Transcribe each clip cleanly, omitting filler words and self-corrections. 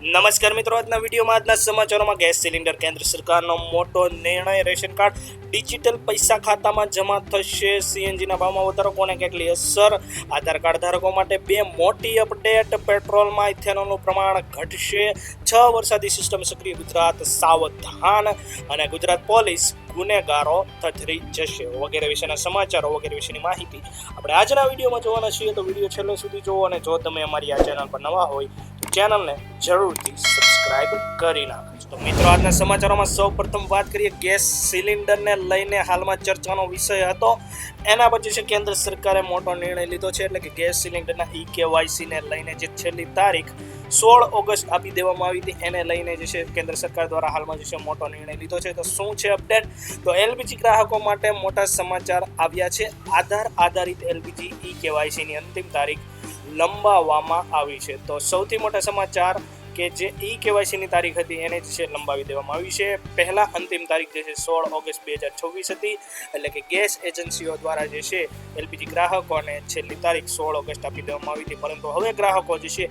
નમસ્કાર મિત્રો, આજના વિડીયોમાં આજના સમાચારોમાં ગેસ સિલિન્ડર કેન્દ્ર સરકારનો મોટો નિર્ણય, રેશન કાર્ડ ડિજિટલ પૈસા ખાતામાં જમા થશે, સીએનજીના ભાવમાં વધારો, કોને કેટલી અસર, આધાર કાર્ડ ધારકો માટે બે મોટી અપડેટ, પેટ્રોલમાં ઇથેનોલનું પ્રમાણ ઘટશે, 6 વરસાદી સિસ્ટમ સક્રિય, ગુજરાત સાવધાન અને ગુજરાત પોલીસ ગુનેગારો થથરી જશે વગેરે વિશેના સમાચારો વગેરે વિશેની માહિતી આપણે આજના વિડીયોમાં જોવાના છીએ. તો વિડીયો છેલ્લે સુધી જુઓ અને જો તમે અમારી આ ચેનલ પર નવા હોય તો ચેનલને જરૂરથી સબસ્ક્રાઇબ કરી નાખો. તો મિત્રો, આજના સમાચારોમાં સૌ પ્રથમ વાત કરીએ ગેસ સિલિન્ડરને લઈને હાલમાં ચર્ચાનો વિષય હતો. એના પછી છે કેન્દ્ર સરકારે મોટો નિર્ણય લીધો છે, એટલે કે ગેસ સિલિન્ડરના કેવાયસીને લઈને જે છેલ્લી તારીખ 16 ઓગસ્ટ આપી દેવામાં આવી હતી એને લઈને જે છે કેન્દ્ર સરકાર દ્વારા હાલમાં જે છે મોટો નિર્ણય લીધો છે. તો શું છે અપડેટ? તો એલપીજી ગ્રાહકો માટે મોટા સમાચાર આવ્યા છે. આધાર આધારિત એલપીજી કેવાયસીની અંતિમ તારીખ લંબાવવામાં આવી છે. તો સૌથી મોટા સમાચાર કે જે કેવાયસીની તારીખ હતી એને જે છે લંબાવી દેવામાં આવી છે. પહેલા અંતિમ તારીખ જે છે 16 ઓગસ્ટ 2026 હતી, એટલે કે ગેસ એજન્સીઓ દ્વારા જે છે એલપીજી ગ્રાહકોને છેલ્લી તારીખ 16 ઓગસ્ટ આપી દેવામાં આવી હતી, પરંતુ હવે ગ્રાહકો જે છે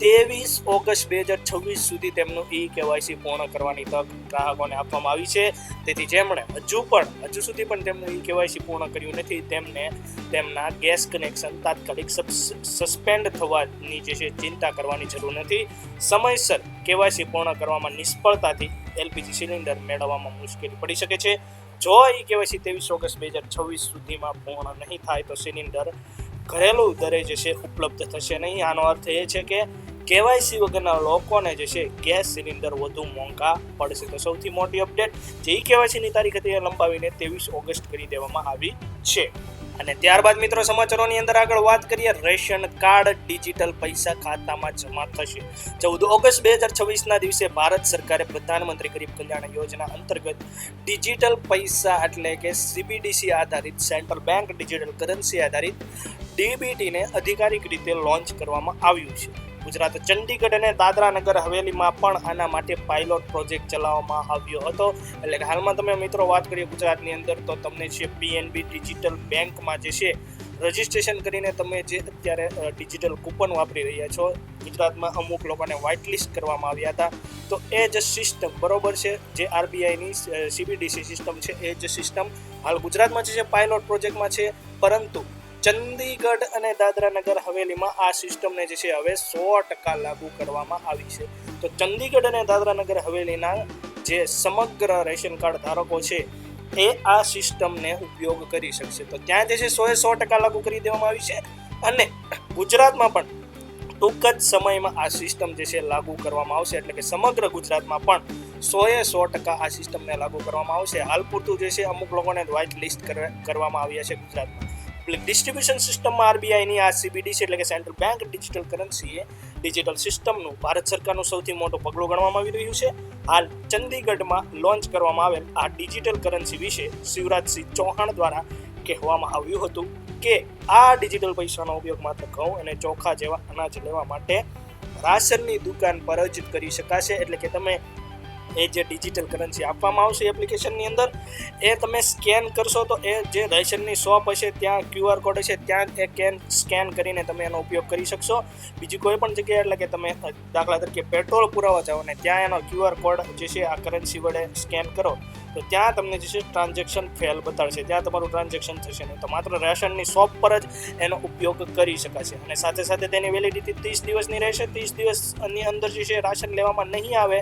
23 ઓગસ્ટ 2026 સુધી તેમનું કેવાયસી પૂર્ણ કરવાની તક ગ્રાહકોને આપવામાં આવી છે. તેથી જેમણે હજુ સુધી પણ તેમનું કેવાયસી પૂર્ણ કર્યું નથી તેમને તેમના ગેસ કનેક્શન તાત્કાલિક સસ્પેન્ડ થવાની જે છે ચિંતા કરવાની જરૂર નથી. સમયસર કેવાયસી પૂર્ણ કરવામાં નિષ્ફળતાથી એલપીજી સિલિન્ડર મેળવવામાં મુશ્કેલી પડી શકે છે. જો કેવાયસી 23 ઓગસ્ટ 2026 સુધીમાં પૂર્ણ નહીં થાય તો સિલિન્ડર ઘરેલું દરે જે છે ઉપલબ્ધ થશે નહીં. આનો અર્થ એ છે કે કેવાયસી વગરના લોકોને જે છે ગેસ સિલિન્ડર વધુ મોંઘા પડશે. તો સૌથી મોટી અપડેટ, જે કેવાયસીની તારીખ હતી એ લંબાવીને 23 ઓગસ્ટ કરી દેવામાં આવી છે. અને ત્યારબાદ મિત્રો, સમાચારોની અંદર આગળ વાત કરીએ, રેશન કાર્ડ ડિજિટલ પૈસા ખાતામાં જમા થશે. 14 ઓગસ્ટ 2026ના દિવસે ભારત સરકારે પ્રધાનમંત્રી ગરીબ કલ્યાણ યોજના અંતર્ગત ડિજિટલ પૈસા એટલે કે સીબીડીસી આધારિત સેન્ટ્રલ બેંક ડિજિટલ કરન્સી આધારિત ડીબીટીને અધિકારિક રીતે લોન્ચ કરવામાં આવ્યું છે. ગુજરાત, ચંડીગઢ અને દાદરા નગર હવેલીમાં પણ આના માટે પાયલોટ પ્રોજેક્ટ ચલાવવામાં આવ્યો હતો. એટલે કે હાલમાં તમે મિત્રો વાત કરીએ ગુજરાતની અંદર તો તમને છે પીએનબી ડિજિટલ બેંકમાં જે છે રજિસ્ટ્રેશન કરીને તમે જે અત્યારે ડિજિટલ કૂપન વાપરી રહ્યા છો, ગુજરાતમાં અમુક લોકોને વ્હાઇટ લિસ્ટ કરવામાં આવ્યા હતા. તો એ જ સિસ્ટમ બરોબર છે, જે આરબીઆઈની સીબીડીસી સિસ્ટમ છે એ જ સિસ્ટમ હાલ ગુજરાતમાં જે છે પાયલોટ પ્રોજેક્ટમાં છે, પરંતુ ચંદીગઢ અને દાદરા નગર હવેલીમાં આ સિસ્ટમને જે છે હવે 100% લાગુ કરવામાં આવી છે. તો ચંદીગઢ અને દાદરા નગર હવેલીના જે સમગ્ર રેશન કાર્ડ ધારકો છે એ આ સિસ્ટમને ઉપયોગ કરી શકશે. તો ત્યાં જે છે 100% લાગુ કરી દેવામાં આવી છે. અને ગુજરાતમાં પણ ટૂંક જ સમયમાં આ સિસ્ટમ જે છે લાગુ કરવામાં આવશે, એટલે કે સમગ્ર ગુજરાતમાં પણ 100% આ સિસ્ટમને લાગુ કરવામાં આવશે. હાલ પૂરતું જે છે અમુક લોકોને વ્હાઇટ લિસ્ટ કરવામાં આવ્યા છે ગુજરાતમાં. ડિસ્ટ્રીબ્યુશન સિસ્ટમમાં આરબીઆઈની આ સીબીડીસી એટલે કે સેન્ટ્રલ બેંક ડિજિટલ કરન્સી એ ડિજિટલ સિસ્ટમનું ભારત સરકારનું સૌથી મોટું પગલું ગણવામાં આવી રહ્યું છે. હાલ ચંદીગઢમાં લોન્ચ કરવામાં આવેલ આ ડિજિટલ કરન્સી વિશે શિવરાજસિંહ ચૌહાણ દ્વારા કહેવામાં આવ્યું હતું કે આ ડિજિટલ પૈસાનો ઉપયોગ માત્ર ઘઉં અને ચોખા જેવા અનાજ લેવા માટે રાશનની દુકાન પર જ કરી શકાશે. એટલે કે તમે એ જે ડિજિટલ કરન્સી આપવામાં આવશે એપ્લિકેશનની અંદર, એ તમે સ્કેન કરશો તો એ જે રેશનની શોપ હશે ત્યાં QR કોડ હશે, ત્યાં એ સ્કેન કરીને તમે એનો ઉપયોગ કરી શકશો. બીજી કોઈ પણ જગ્યાએ, એટલે કે તમે દાખલા તરીકે પેટ્રોલ પુરાવા જાઓ ને ત્યાં એનો QR કોડ જે છે આ કરન્સી વડે સ્કેન કરો તો ત્યાં તમને જે છે ટ્રાન્ઝેક્શન ફેલ બતાડશે, ત્યાં તમારું ટ્રાન્ઝેક્શન થશે નહીં. તો માત્ર રેશનની શોપ પર જ એનો ઉપયોગ કરી શકાશે. અને સાથે સાથે તેની વેલિડિટી 30 દિવસની રહેશે. 30 દિવસની અંદર જે છે રાશન લેવામાં નહીં આવે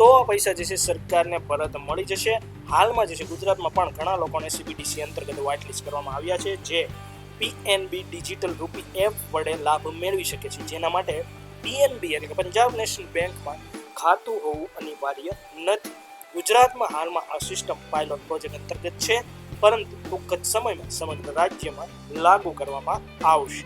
તો પૈસા જે છે સરકારને પરત મળી જશે. હાલમાં જે છે ગુજરાતમાં પણ ઘણા લોકોને સીબીડીસી અંતર્ગત વ્હાઇટ લિસ્ટ કરવામાં આવ્યા છે, જે પીએનબી ડિજિટલ રૂપી એપ વડે લાભ મેળવી શકે છે, જેના માટે પીએનબી એટલે કે પંજાબ નેશનલ બેંકમાં ખાતું હોવું અનિવાર્ય નથી. ગુજરાતમાં હાલમાં આ સિસ્ટમ પાયલોટ પ્રોજેક્ટ અંતર્ગત છે, પરંતુ ટૂંક જ સમયમાં સમગ્ર રાજ્યમાં લાગુ કરવામાં આવશે.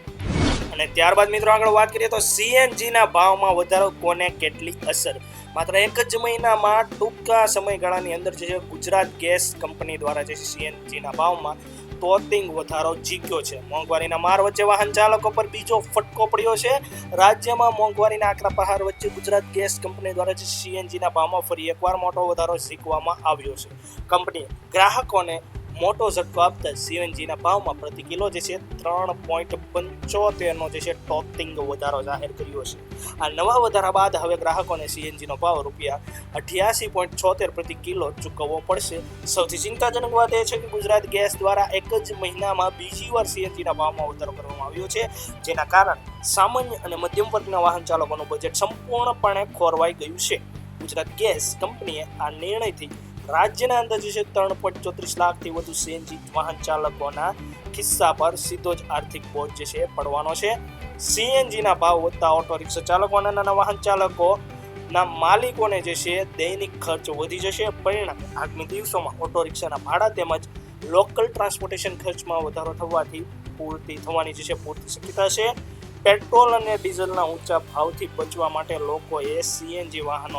અને ત્યારબાદ મિત્રો આગળ વાત કરીએ તો સીએનજીના ભાવમાં વધારો, કોને કેટલી અસર. માત્ર એક જ મહિનામાં ટૂંકા સમયગાળાની અંદર જે છે ગુજરાત ગેસ કંપની દ્વારા જે છે સીએનજીના ભાવમાં તોતિંગ વધારો જીક્યો છે. મોંઘવારીના માર વચ્ચે વાહન ચાલકો પર બીજો ફટકો પડ્યો છે. રાજ્યમાં મોંઘવારીના આકરા પ્રહાર વચ્ચે ગુજરાત ગેસ કંપની દ્વારા જે સીએનજીના ભાવમાં ફરી એકવાર મોટો વધારો ઝીકવામાં આવ્યો છે. કંપનીએ ગ્રાહકોને મોટો ઝટકો આપતા સીએનજીના ભાવમાં પ્રતિ કિલો જે છે 3.75નો જે છે ટોપિંગ વધારો જાહેર કર્યો છે. આ નવા વધારા બાદ હવે ગ્રાહકોને સીએનજીનો ભાવ ₹88.76 પ્રતિ કિલો ચૂકવવો પડશે. સૌથી ચિંતાજનક વાત એ છે કે ગુજરાત ગેસ દ્વારા એક જ મહિનામાં બીજી વાર સીએનજીના ભાવમાં વધારો કરવામાં આવ્યો છે, જેના કારણે સામાન્ય અને મધ્યમ વર્ગના વાહન ચાલકોનું બજેટ સંપૂર્ણપણે ખોરવાઈ ગયું છે. ગુજરાત ગેસ કંપનીએ આ નિર્ણયથી રાજ્યના અંદાજે 3.34 લાખથી વધુ સીએનજી વાહન ચાલકોના ખિસ્સા પર સીધો જ આર્થિક બોજ જે છે પડવાનો છે. સીએનજીના ભાવ વધતા ઓટો રિક્ષા ચાલકો અને નાના વાહન ચાલકોના માલિકોને જે છે દૈનિક ખર્ચ વધી જશે. પરિણામે આગામી દિવસોમાં ઓટો રિક્ષાના ભાડા તેમજ લોકલ ટ્રાન્સપોર્ટેશન ખર્ચમાં વધારો થવાની જે છે પૂરતી શક્યતા છે. પેટ્રોલ અને ડીઝલના ઊંચા ભાવથી બચવા માટે લોકોએ સીએનજી વાહનો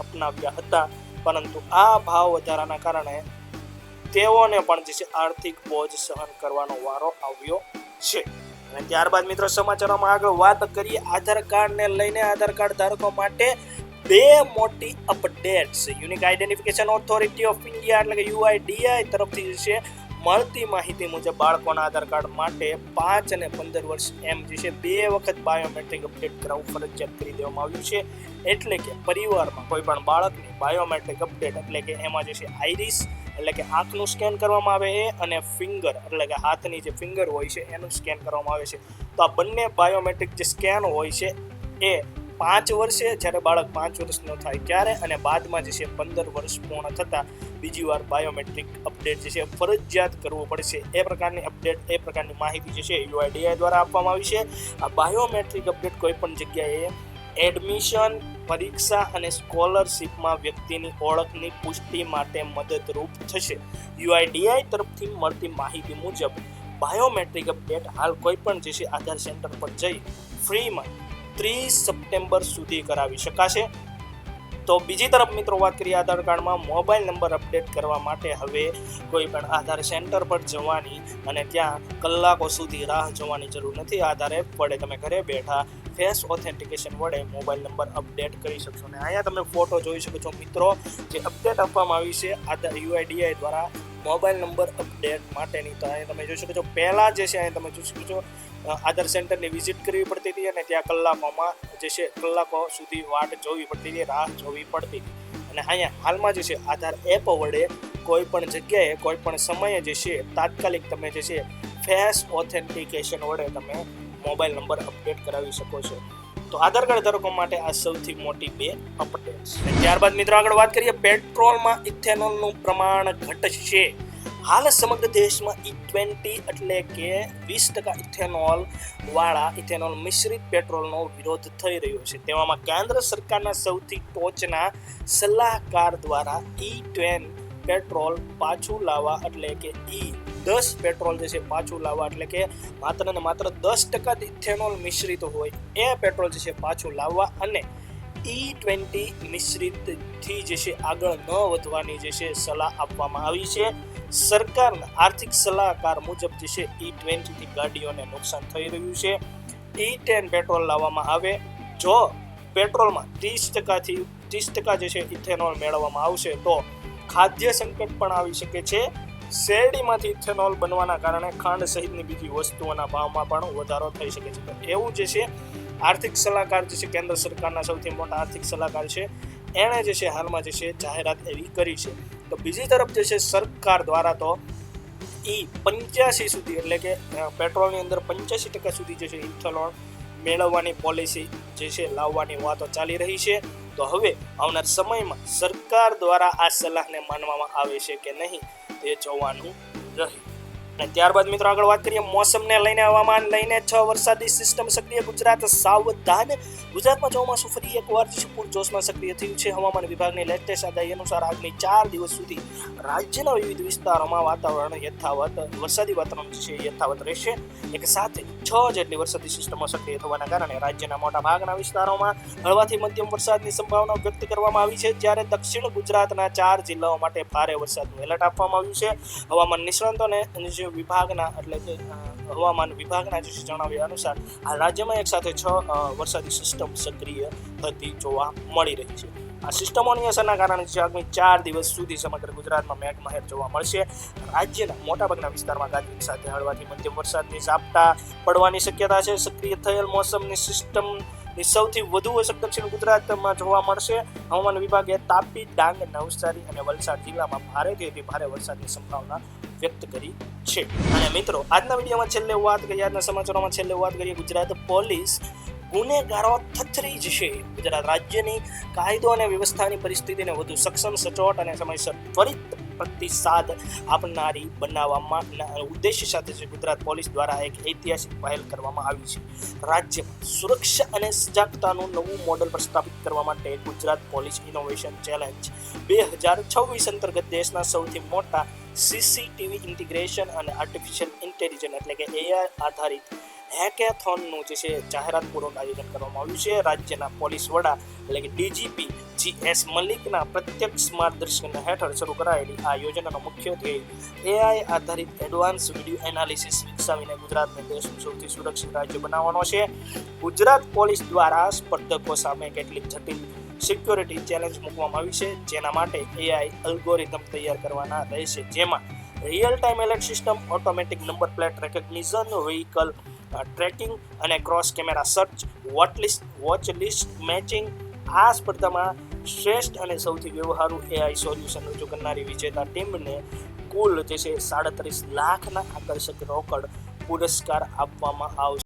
અપનાવ્યા હતા, પરંતુ આ ભાવ વધારાના કારણે તેઓને પણ જે છે આર્થિક બોજ સહન કરવાનો વારો આવ્યો છે. અને ત્યારબાદ મિત્રો સમાચારોમાં આગળ વાત કરીએ આધાર કાર્ડને લઈને. આધાર કાર્ડ ધારકો માટે બે મોટી updates unique identification authority of India એટલે કે યુઆઈડીઆઈ તરફથી જે છે મળતી માહિતી મુજબ બાળકોના આધાર કાર્ડ માટે 5 અને 15 વર્ષ એમ જે છે 2 વખત બાયોમેટ્રિક અપડેટ કરાવવું ફરજિયાત કરી દેવામાં આવ્યું છે. એટલે કે પરિવારમાં કોઈ પણ બાળકની બાયોમેટ્રિક અપડેટ એટલે કે એમાં જે છે આઈરિસ એટલે કે આંખનું સ્કેન કરવામાં આવે છે અને ફિંગર એટલે કે હાથની જે ફિંગર હોય છે એનું સ્કેન કરવામાં આવે છે. તો આ બંને બાયોમેટ્રિક જે સ્કેન હોય છે એ 5 વર્ષે જ્યારે બાળક 5 વર્ષનો થાય ત્યારે અને બાદમાં જે છે 15 વર્ષ પૂર્ણ થતાં બીજી વાર બાયોમેટ્રિક અપડેટ જે છે ફરજિયાત કરવું પડશે. એ પ્રકારની અપડેટ એ પ્રકારની માહિતી જે છે યુઆઈડીઆઈ દ્વારા આપવામાં આવી છે. આ બાયોમેટ્રિક અપડેટ કોઈ પણ જગ્યાએ એડમિશન, પરીક્ષા અને સ્કોલરશિપમાં વ્યક્તિની ઓળખની પુષ્ટિ માટે મદદરૂપ થશે. યુઆઈડીઆઈ તરફથી મળતી માહિતી મુજબ બાયોમેટ્રિક અપડેટ હાલ કોઈ પણ જે છે આધાર સેન્ટર પર જઈ ફ્રીમાં 30 સપ્ટેમ્બર સુધી કરાવી શકાશે. તો બીજી તરફ મિત્રો વાત કરીએ આધાર કાર્ડમાં મોબાઈલ નંબર અપડેટ કરવા માટે હવે કોઈ પણ આધાર સેન્ટર પર જવાની અને ત્યાં કલાકો સુધી રાહ જોવાની જરૂર નથી. આધાર એપ વડે તમે ઘરે બેઠા ફેસ ઓથેન્ટિકેશન વડે મોબાઈલ નંબર અપડેટ કરી શકશો. અને અહીંયા તમે ફોટો જોઈ શકો છો મિત્રો, જે અપડેટ આપવામાં આવી છે આધાર યુઆઈડીઆઈ દ્વારા મોબાઈલ નંબર અપડેટ માટેની. તો અહીંયા તમે જોઈ શકો છો પહેલાં જે છે અહીંયા તમે જોઈ શકો છો આધાર સેન્ટરની વિઝિટ કરવી પડતી હતી અને ત્યાં કલાકો સુધી વાટ જોવી પડતી હતી, રાહ જોવી પડતી હતી. અને અહીંયા હાલમાં જે છે આધાર એપ વડે કોઈ પણ જગ્યાએ કોઈ પણ સમયે જે છે તાત્કાલિક તમે જે છે ફેસ ઓથેન્ટિકેશન વડે તમે મોબાઈલ નંબર અપડેટ કરાવી શકો છો. તો આધાર કાર્ડ ધારકો માટે આ સૌથી મોટી બે અપડેટ્સ. ત્યારબાદ મિત્રો આગળ વાત કરીએ પેટ્રોલમાં ઇથેનોલનું પ્રમાણ ઘટશે. હાલ સમગ્ર દેશમાં E20 એટલે કે 20% ઇથેનોલ મિશ્રિત પેટ્રોલનો વિરોધ થઈ રહ્યો છે. તેવામાં કેન્દ્ર સરકારના સૌથી ટોચના સલાહકાર દ્વારા E10 પેટ્રોલ પાછું લાવવા એટલે કે E10 પેટ્રોલ જે છે પાછું લાવવા એટલે કે માત્ર ને માત્ર 10% ઇથેનોલ મિશ્રિત હોય એ પેટ્રોલ જે છે પાછું લાવવા અને E20 મિશ્રિતથી જે છે આગળ ન વધવાની જે છે સલાહ આપવામાં આવી છે. સરકારના આર્થિક સલાહકાર મુજબ જે છે E20 થી ગાડીઓને નુકસાન થઈ રહ્યું છે. E10 પેટ્રોલ લાવવામાં આવે, જો પેટ્રોલમાં 30% જે છે ઇથેનોલ મેળવવામાં આવશે તો ખાદ્ય સંકટ પણ આવી શકે છે. શેરડીમાંથી ઇથેનોલ બનવાના કારણે ખાંડ સહિતની બીજી વસ્તુઓના ભાવમાં પણ વધારો થઈ શકે છે. તો એવું જે છે આર્થિક સલાહકાર જે છે કેન્દ્ર સરકારના સૌથી મોટા આર્થિક સલાહકાર છે એણે જે છે હાલમાં જે છે જાહેરાત એવી કરી છે. તો બીજી તરફ જે છે સરકાર દ્વારા તો E85 સુધી એટલે કે પેટ્રોલની અંદર 85% સુધી જે છે ઇથેનોલ મેળવવાની પોલિસી જે છે લાવવાની વાતો ચાલી રહી છે. તો હવે આવનાર સમયમાં સરકાર દ્વારા આ સલાહને માનવામાં આવે છે કે નહીં તે જોવાનું રહે. અને ત્યારબાદ મિત્રો આગળ વાત કરીએ મોસમને લઈને. હવામાન લઈને 6 વરસાદી સિસ્ટમ સક્રિય, ગુજરાત સાવધાન. ગુજરાતમાં ચોમાસું ફરી એકવાર પૂરજોશમાં સક્રિય થયું છે. હવામાન વિભાગની લેટેસ્ટ આગાહી અનુસાર આગામી 4 દિવસ સુધી રાજ્યના વિવિધ વિસ્તારોમાં વાતાવરણ વરસાદી વાતાવરણ છે યથાવત રહેશે. એક સાથે 6 જેટલી વરસાદી સિસ્ટમો સક્રિય થવાના કારણે રાજ્યના મોટા ભાગના વિસ્તારોમાં હળવાથી મધ્યમ વરસાદની સંભાવના વ્યક્ત કરવામાં આવી છે. જ્યારે દક્ષિણ ગુજરાતના 4 જિલ્લાઓ માટે ભારે વરસાદનું એલર્ટ આપવામાં આવ્યું છે. હવામાન નિષ્ણાતોને વિભાગના એટલે કે હવામાન વિભાગના જે જણાવ્યા અનુસાર આ રાજ્યમાં એક સાથે 6 વરસાદી સિસ્ટમ સક્રિય થતી જોવા મળી રહી છે. આ સિસ્ટમોની અસરના કારણે આગામી 4 દિવસ સુધી સમગ્ર ગુજરાતમાં મેઘમહેર જોવા મળશે. રાજ્યના મોટાભાગના વિસ્તારમાં ગાજવીજ સાથે હળવાથી મધ્યમ વરસાદની ઝાપટા પડવાની શક્યતા છે. સક્રિય થયેલ મોસમની સિસ્ટમની સૌથી વધુ અસર દક્ષિણ ગુજરાતમાં જોવા મળશે. હવામાન વિભાગે તાપી, ડાંગ, નવસારી અને વલસાડ જિલ્લામાં ભારેથી અતિ ભારે વરસાદની સંભાવના વ્યક્ત કરી છે. અને મિત્રો, આજના વિડીયોમાં છેલ્લે વાત કરીએ, આજના સમાચારોમાં છેલ્લે વાત કરીએ, ગુજરાત પોલીસ ગુનેગારો થથરી જશે. ગુજરાત રાજ્યની કાયદો અને વ્યવસ્થાની પરિસ્થિતિને વધુ સક્ષમ, સચોટ અને સમયસર ત્વરિત પ્રતિસાદ આપનારી બનાવવામાં ઉદ્દેશ્ય સાથે ગુજરાત પોલીસ દ્વારા એક ઐતિહાસિક પહેલ કરવામાં આવી છે. રાજ્યમાં સુરક્ષા અને સજાગતાનું નવું મોડેલ પ્રસ્થાપિત કરવા માટે ગુજરાત પોલીસ ઇનોવેશન ચેલેન્જ 2026 અંતર્ગત દેશના સૌથી મોટા સીસીટીવી ઇન્ટિગ્રેશન અને આર્ટિફિશિયલ ઇન્ટેલિજન્સ એટલે કે AI આધારિત હેકેથોનનું જે છે જાહેરાતપૂર્વક આયોજન કરવામાં આવ્યું છે. રાજ્યના પોલીસ વડા એટલે કે DGP GS મલિકના પ્રત્યક્ષ માર્ગદર્શન હેઠળ શરૂ કરાયેલી આ યોજનાનો મુખ્ય ધ્યેય AI આધારિત એડવાન્સ વિડીયો એનાલિસિસ વિકસાવીને ગુજરાતને દેશનું સૌથી સુરક્ષિત રાજ્ય બનાવવાનો છે. ગુજરાત પોલીસ દ્વારા સ્પર્ધકો સામે કેટલીક જટિલ સિક્યોરિટી ચેલેન્જ મૂકવામાં આવી છે, જેના માટે AI અલ્ગોરિધમ તૈયાર કરવાના રહેશે, જેમાં real time alert system, automatic number plate recognition, vehicle tracking અને cross camera search, watch list matching. આ સ્પર્ધામાં શ્રેષ્ઠ અને સૌથી વ્યવહારુ AI સોલ્યુશન રજૂ કરનારી વિજેતા ટીમને કુલ જે છે 37 લાખના આકર્ષક રોકડ પુરસ્કાર આપવામાં આવશે.